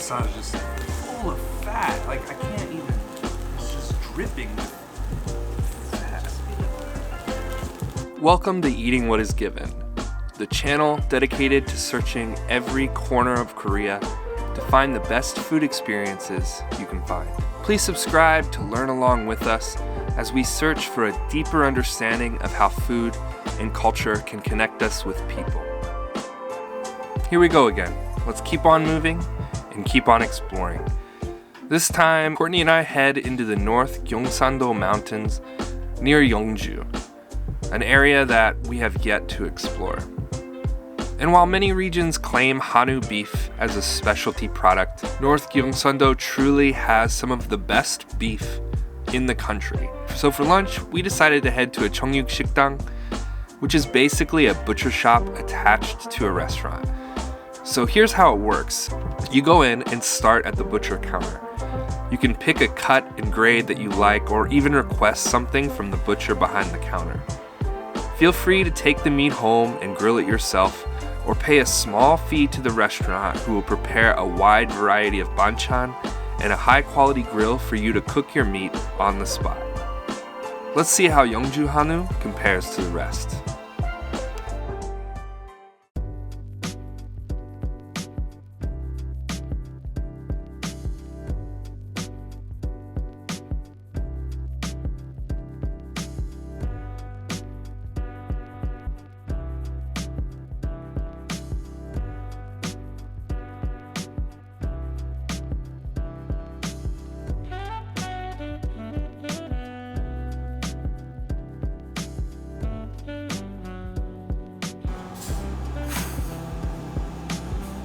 anjangsa is just full of fat. Like I can't even. It's just dripping with fat. Welcome to Eating What Is Given, the channel dedicated to searching every corner of Korea to find the best food experiences you can find. Please subscribe to learn along with us as we search for a deeper understanding of how food and culture can connect us with people. Here we go again. Let's keep on moving and keep on exploring. This time, Courtney and I head into the North Gyeongsando mountains near Yeongju, an area that we have yet to explore. And while many regions claim Hanwoo beef as a specialty product, North Gyeongsando truly has some of the best beef in the country. So for lunch, we decided to head to a 정육식당, which is basically a butcher shop attached to a restaurant. So here's how it works. You go in and start at the butcher counter. You can pick a cut and grade that you like or even request something from the butcher behind the counter. Feel free to take the meat home and grill it yourself, or pay a small fee to the restaurant who will prepare a wide variety of banchan and a high-quality grill for you to cook your meat on the spot. Let's see how Yeongju Hanwoo compares to the rest.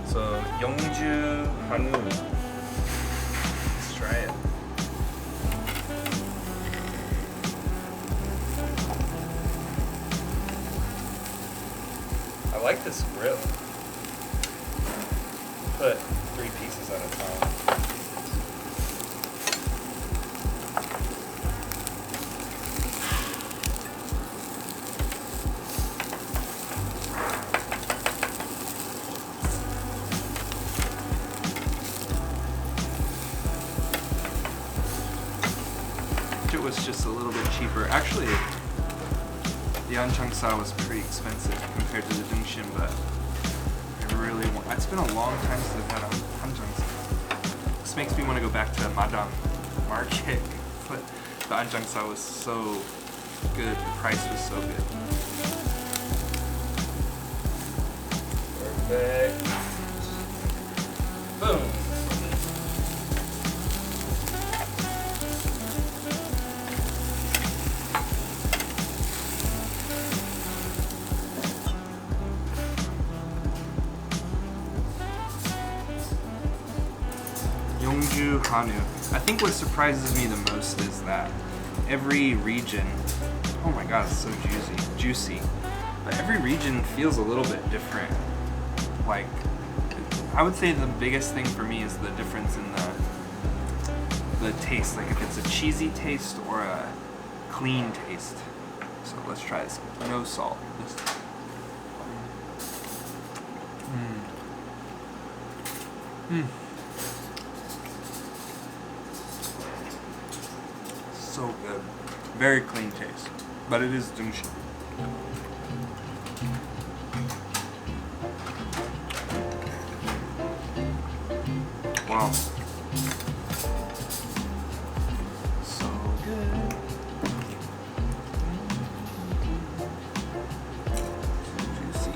So, Yeongju Hanwoo. Let's try it. I like this grill. Put 3 pieces at a time. It was just a little bit cheaper. Actually, the anjangsa was pretty expensive compared to the dungshin, but I really want. It's been a long time since I've had a anjangsa. This makes me want to go back to Madam Market, but the anjangsa was so good. The price was so good. Perfect. Boom. Yeongju Hanwoo. I think what surprises me the most is that every region, oh my god, it's so juicy. But every region feels a little bit different. Like, I would say the biggest thing for me is the difference in the taste. Like if it's a cheesy taste or a clean taste. So let's try this. No salt. So good. Very clean taste. But it is dungshin. Wow. So good. Juicy.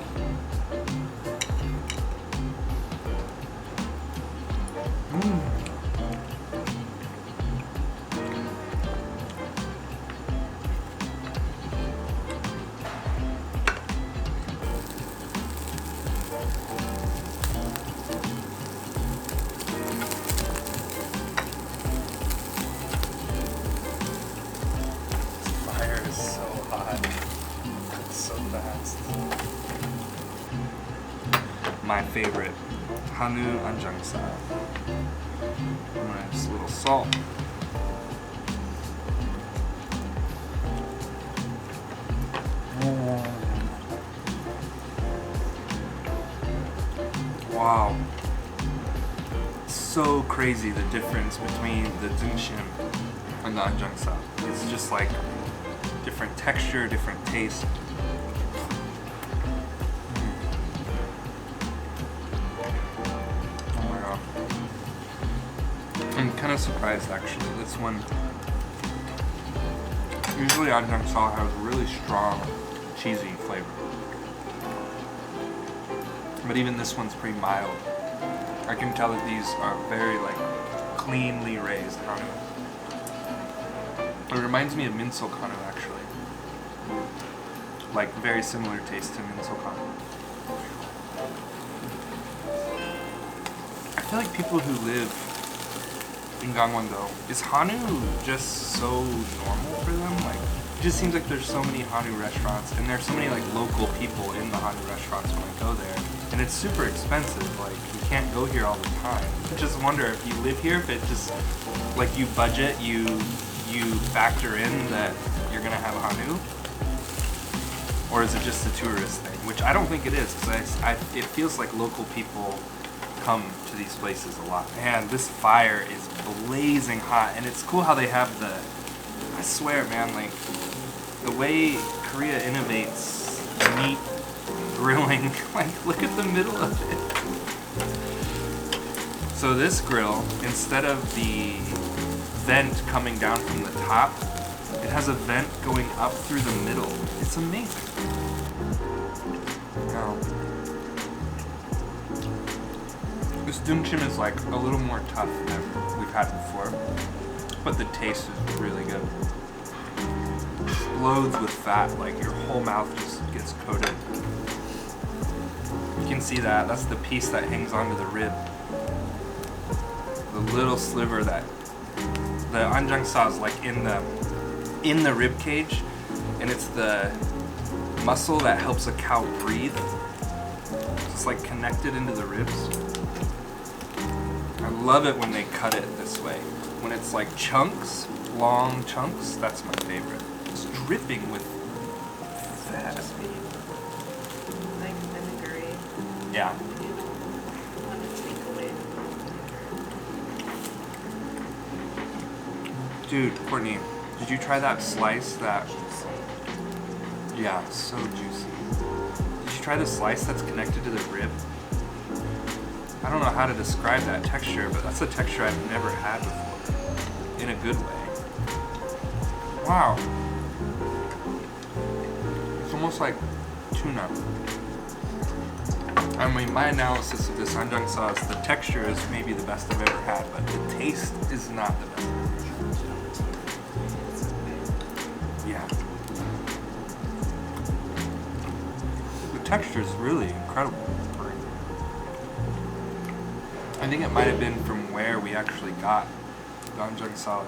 My favorite, Hanwoo anjangsa. I'm gonna add just a little salt. Wow. so crazy the difference between the 등심 and the 안장sa. It's just like different texture, different taste. Oh my god. I'm kind of surprised actually. This one, usually 안장sa has really strong cheesy flavor. But even this one's pretty mild. I can tell that these are very like cleanly raised hanwoo. It reminds me of miso hanwoo actually. Like very similar taste to miso hanwoo. I feel like people who live in Gangwon-do, is hanwoo just so normal for them? Like, it just seems like there's so many hanwoo restaurants and there's so many like local people in the hanwoo restaurants when I go there. And it's super expensive, like you can't go here all the time. I just wonder if you live here, if it just, like you budget, you factor in that you're gonna have hanwoo? Or is it just a tourist thing? Which I don't think it is, because it feels like local people come to these places a lot. Man, this fire is blazing hot, and it's cool how they have the, I swear man, like the way Korea innovates meat grilling, like look at the middle of it. So this grill, instead of the vent coming down from the top, it has a vent going up through the middle. It's amazing. Now, this 등심 is like a little more tough than we've had before, but the taste is really good. Explodes with fat, like your whole mouth just gets coated. You can see that, that's the piece that hangs onto the rib. The little sliver that the anjangsa is like in the rib cage, and it's the muscle that helps a cow breathe. It's like connected into the ribs. I love it when they cut it this way. When it's like chunks, long chunks, that's my favorite. It's dripping with fat. Like vinegary. Yeah. Want to take away vinegar. Dude, Courtney, did you try that slice that... Yeah, so juicy. Did you try the slice that's connected to the rib? I don't know how to describe that texture, but that's a texture I've never had before. In a good way. Wow. It's almost like tuna. I mean, my analysis of this anjang sauce, the texture is maybe the best I've ever had, but the taste is not the best. Yeah. The texture is really incredible. I think it might have been from where we actually got the anjang sauce.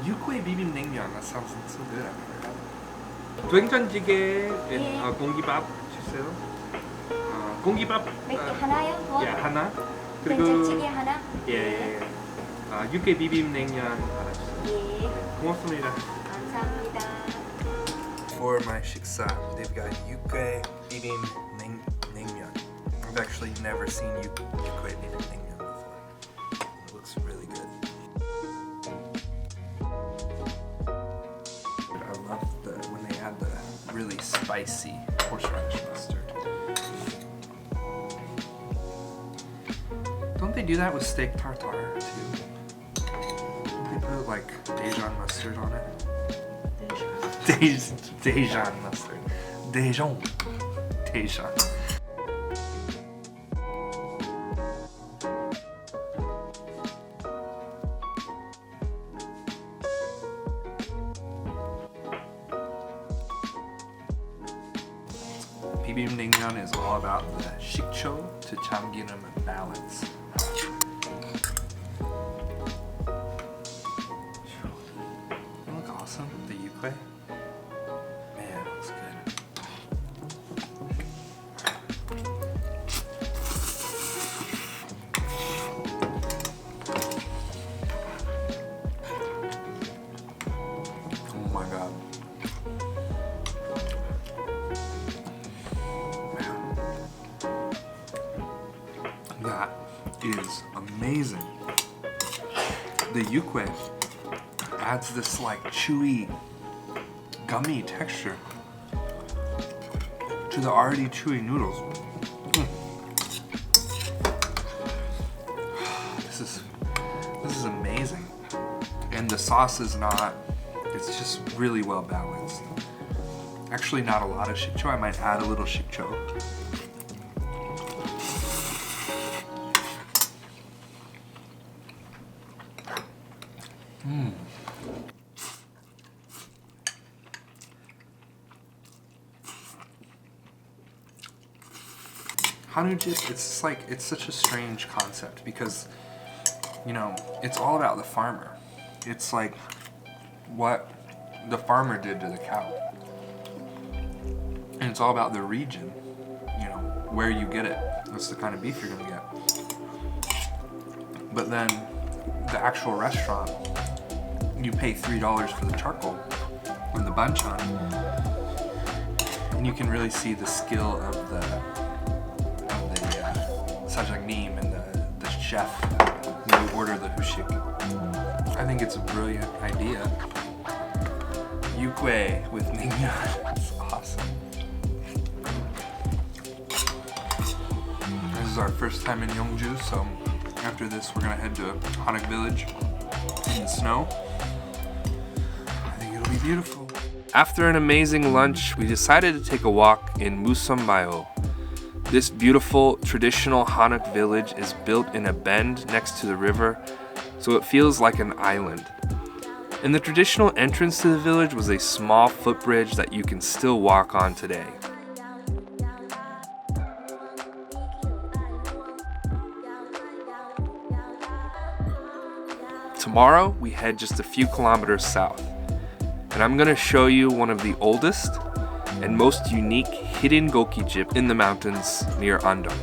육회비빔냉면, that sounds so good. I've never had that. 된장찌개, 공기밥 주세요. 공기밥. 맥주 하나요? 뭐? 예, 하나. 된장찌개 하나? 예. 육회비빔냉면 하나 주세요. 예. 고맙습니다. 감사합니다. For my 식사, they've got 육회비빔냉면. I've actually never seen 육회비빔냉면 before. It looks really good. I love when they add the really spicy horseradish mustard. Don't they do that with steak tartare too? Don't they put like Dijon mustard on it? Dijon mustard. Dijon. 비빔냉면 is all about the 식초 to 참기름 balance. Look awesome, the 육회. Man, it looks good. Oh my god. is amazing. The yukwe adds this like chewy, gummy texture to the already chewy noodles. This is amazing. And the sauce is not, it's just really well balanced. Actually not a lot of shikcho, I might add a little shikcho. Hanwoo, it's like, it's such a strange concept because, you know, it's all about the farmer. It's like what the farmer did to the cow. And it's all about the region, you know, where you get it. That's the kind of beef you're gonna get. But then the actual restaurant, you pay $3 for the charcoal or the banchan, and you can really see the skill of the sajangnim and the chef when you order the hushik. I think it's a brilliant idea. Yukwe with naengmyeon. It's awesome. This is our first time in Yeongju, so after this we're gonna head to Hanok Village in the snow. I think it'll be beautiful. After an amazing lunch, we decided to take a walk in Museumbayo. This beautiful traditional Hanok village is built in a bend next to the river, so it feels like an island. And the traditional entrance to the village was a small footbridge that you can still walk on today. Tomorrow, we head just a few kilometers south, and I'm gonna show you one of the oldest and most unique hidden gokijip in the mountains near Andong.